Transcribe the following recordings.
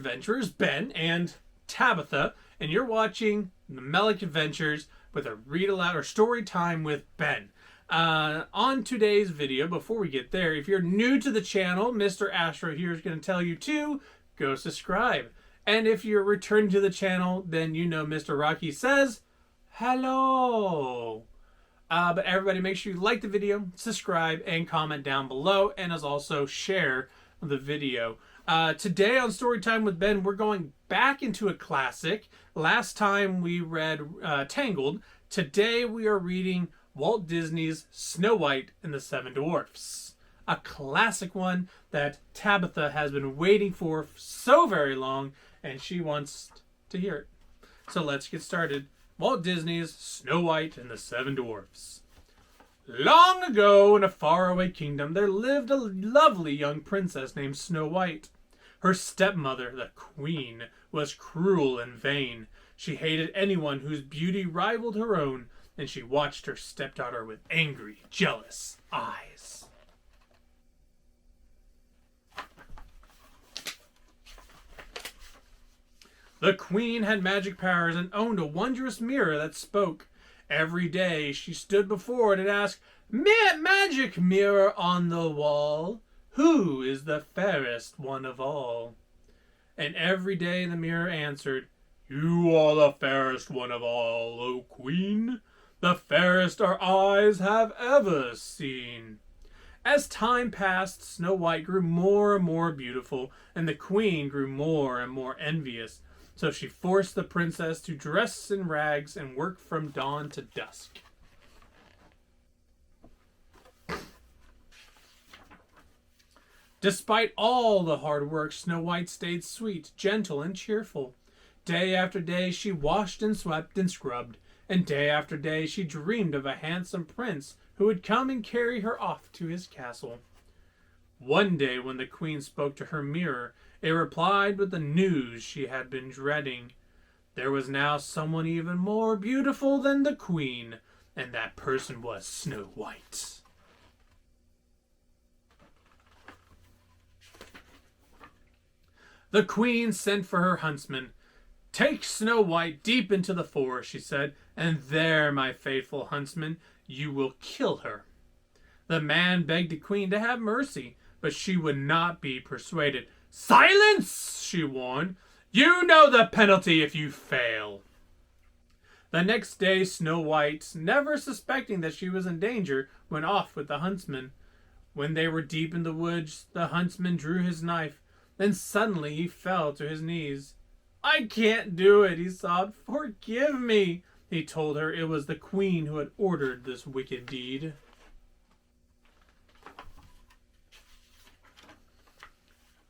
adventurers, Ben and Tabitha, and you're watching the Melick Adventures with a read aloud or story time with Ben. On today's video, before we get there, if you're new to the channel, Mr. Astro here is going to tell you to go subscribe. And if you're returning to the channel, then you know Mr. Rocky says hello. But everybody, make sure you like the video, subscribe, and comment down below, and as also share the video. Today on Storytime with Ben, we're going back into a classic. Last time we read Tangled. Today we are reading Walt Disney's Snow White and the Seven Dwarfs. A classic one that Tabitha has been waiting for so very long, and she wants to hear it. So let's get started. Walt Disney's Snow White and the Seven Dwarfs. Long ago, in a faraway kingdom, there lived a lovely young princess named Snow White. Her stepmother, the queen, was cruel and vain. She hated anyone whose beauty rivaled her own, and she watched her stepdaughter with angry, jealous eyes. The queen had magic powers and owned a wondrous mirror that spoke. Every day she stood before it and asked, Magic mirror on the wall, who is the fairest one of all? And every day the mirror answered, You are the fairest one of all, O queen, the fairest our eyes have ever seen. As time passed, Snow White grew more and more beautiful, and the queen grew more and more envious. So she forced the princess to dress in rags and work from dawn to dusk. Despite all the hard work, Snow White stayed sweet, gentle, and cheerful. Day after day she washed and swept and scrubbed, and day after day she dreamed of a handsome prince who would come and carry her off to his castle. One day when the queen spoke to her mirror, it replied with the news she had been dreading. There was now someone even more beautiful than the queen, and that person was Snow White. The queen sent for her huntsman. Take Snow White deep into the forest, she said, and there, my faithful huntsman, you will kill her. The man begged the queen to have mercy, but she would not be persuaded. Silence, she warned. You know the penalty if you fail. The next day, Snow White, never suspecting that she was in danger, went off with the huntsman. When they were deep in the woods, the huntsman drew his knife. Then suddenly he fell to his knees. I can't do it, he sobbed. Forgive me. He told her it was the queen who had ordered this wicked deed.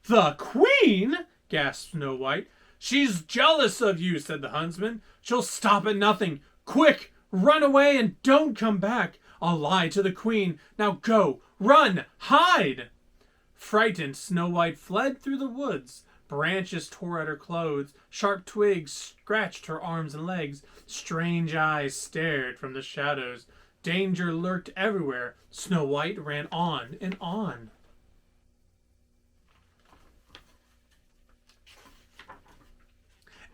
The queen? Gasped Snow White. She's jealous of you, said the huntsman. She'll stop at nothing. Quick, run away and don't come back. I'll lie to the queen. Now go, run, hide. Frightened, Snow White fled through the woods. Branches tore at her clothes. Sharp twigs scratched her arms and legs. Strange eyes stared from the shadows. Danger lurked everywhere. Snow White ran on and on.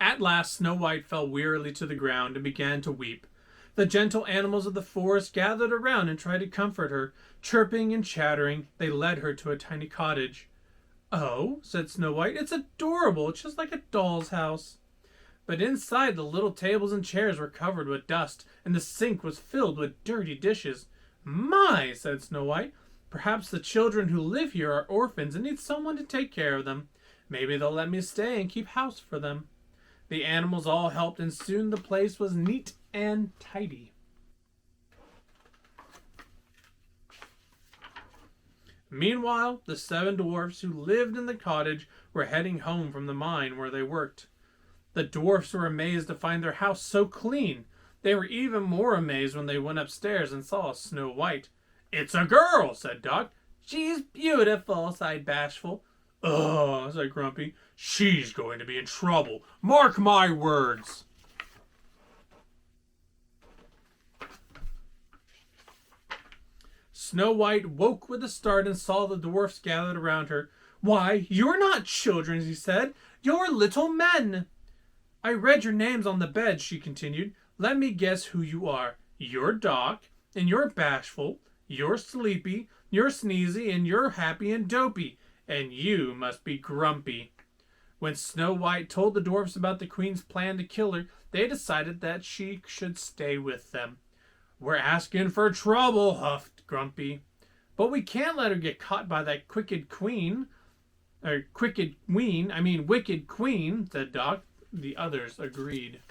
At last, Snow White fell wearily to the ground and began to weep. The gentle animals of the forest gathered around and tried to comfort her. Chirping and chattering, they led her to a tiny cottage. Oh, said Snow White, it's adorable, just like a doll's house. But inside, the little tables and chairs were covered with dust, and the sink was filled with dirty dishes. My, said Snow White, perhaps the children who live here are orphans and need someone to take care of them. Maybe they'll let me stay and keep house for them. The animals all helped, and soon the place was neat and tidy. Meanwhile, the seven dwarfs who lived in the cottage were heading home from the mine where they worked. The dwarfs were amazed to find their house so clean. They were even more amazed when they went upstairs and saw Snow White. It's a girl, said Dot. She's beautiful, sighed Bashful. Ugh, said Grumpy. She's going to be in trouble. Mark my words. Snow White woke with a start and saw the dwarfs gathered around her. Why, you're not children, he said. You're little men! I read your names on the bed, she continued. Let me guess who you are. You're Doc, and you're Bashful, you're Sleepy, you're Sneezy, and you're Happy and Dopey, and you must be Grumpy. When Snow White told the dwarfs about the queen's plan to kill her, they decided that she should stay with them. We're asking for trouble, huffed Grumpy. But we can't let her get caught by that wicked queen, said Doc. The others agreed.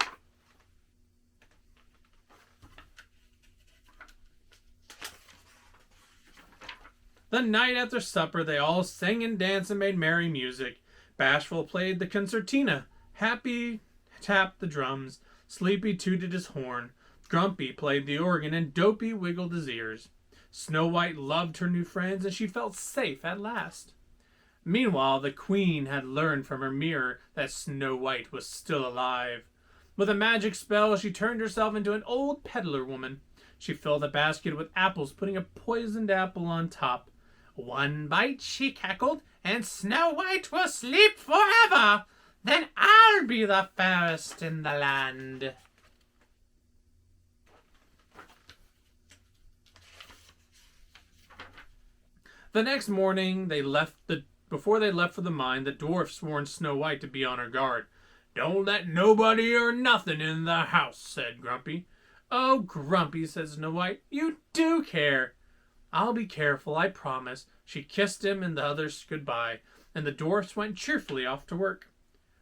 The night after supper, they all sang and danced and made merry music. Bashful played the concertina. Happy tapped the drums. Sleepy tooted his horn. Grumpy played the organ, and Dopey wiggled his ears. Snow White loved her new friends, and she felt safe at last. Meanwhile, the queen had learned from her mirror that Snow White was still alive. With a magic spell, she turned herself into an old peddler woman. She filled a basket with apples, putting a poisoned apple on top. One bite, she cackled, and Snow White will sleep forever. Then I'll be the fairest in the land. The next morning, before they left for the mine, the dwarfs warned Snow White to be on her guard. Don't let nobody or nothing in the house, said Grumpy. Oh, Grumpy, said Snow White, you do care. I'll be careful, I promise. She kissed him and the others goodbye, and the dwarfs went cheerfully off to work.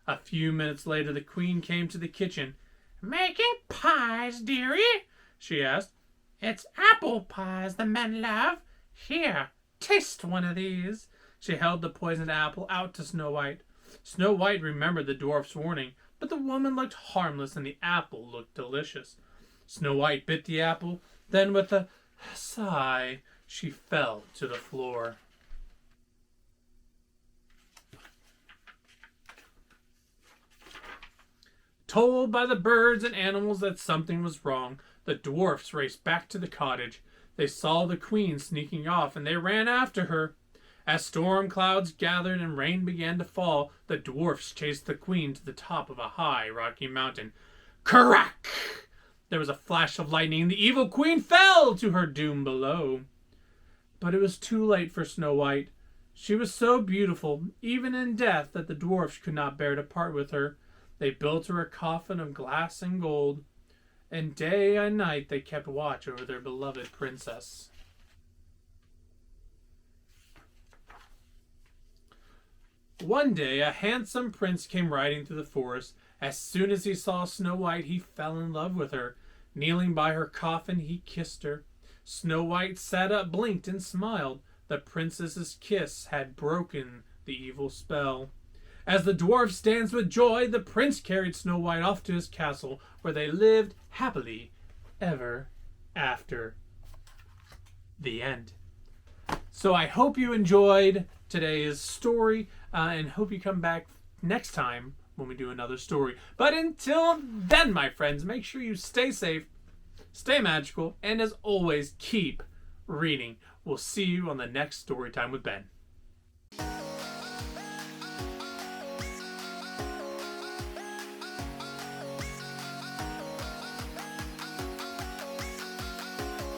A few minutes later, the queen came to the kitchen. Making pies, dearie? She asked. It's apple pies the men love. Here, taste one of these. She held the poisoned apple out to Snow White. Snow White remembered the dwarf's warning, but the woman looked harmless and the apple looked delicious. Snow White bit the apple, then with a sigh, she fell to the floor. Told by the birds and animals that something was wrong, the dwarfs raced back to the cottage. They saw the queen sneaking off, and they ran after her. As storm clouds gathered and rain began to fall, the dwarfs chased the queen to the top of a high, rocky mountain. Crack! There was a flash of lightning, and the evil queen fell to her doom below. But it was too late for Snow White. She was so beautiful, even in death, that the dwarfs could not bear to part with her. They built her a coffin of glass and gold, and day and night they kept watch over their beloved princess. One day, a handsome prince came riding through the forest. As soon as he saw Snow White, he fell in love with her. Kneeling by her coffin, he kissed her. Snow White sat up, blinked, and smiled. The princess's kiss had broken the evil spell. As the dwarfs danced with joy, the prince carried Snow White off to his castle, where they lived happily ever after. The end. So I hope you enjoyed today's story, and hope you come back next time when we do another story. But until then, my friends, make sure you stay safe, stay magical, and as always, keep reading. We'll see you on the next Storytime with Ben.